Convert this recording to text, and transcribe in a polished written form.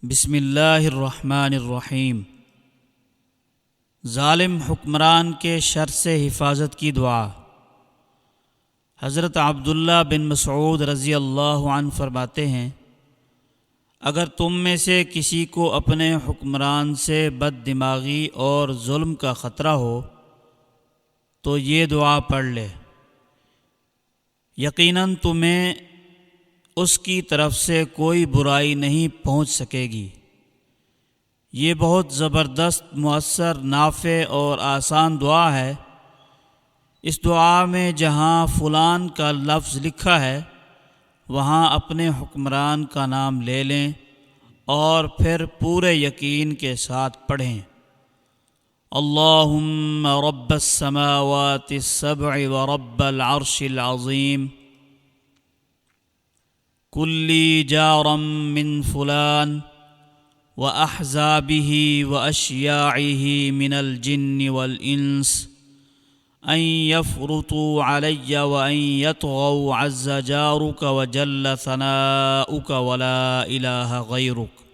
بسم اللہ الرحمن الرحیم۔ ظالم حکمران کے شر سے حفاظت کی دعا۔ حضرت عبداللہ بن مسعود رضی اللہ عنہ فرماتے ہیں، اگر تم میں سے کسی کو اپنے حکمران سے بد دماغی اور ظلم کا خطرہ ہو تو یہ دعا پڑھ لے، یقیناً تمہیں اس کی طرف سے کوئی برائی نہیں پہنچ سکے گی۔ یہ بہت زبردست، مؤثر، نافع اور آسان دعا ہے۔ اس دعا میں جہاں فلان کا لفظ لکھا ہے وہاں اپنے حکمران کا نام لے لیں اور پھر پورے یقین کے ساتھ پڑھیں۔ اللہم رب السماوات السبع ورب العرش العظیم کلی جارا من فلان وأحزابه وأشياعه من الجن والإنس أن يفرطوا علي وأن يطغوا عز جارك وجل ثناؤك ولا إله غيرك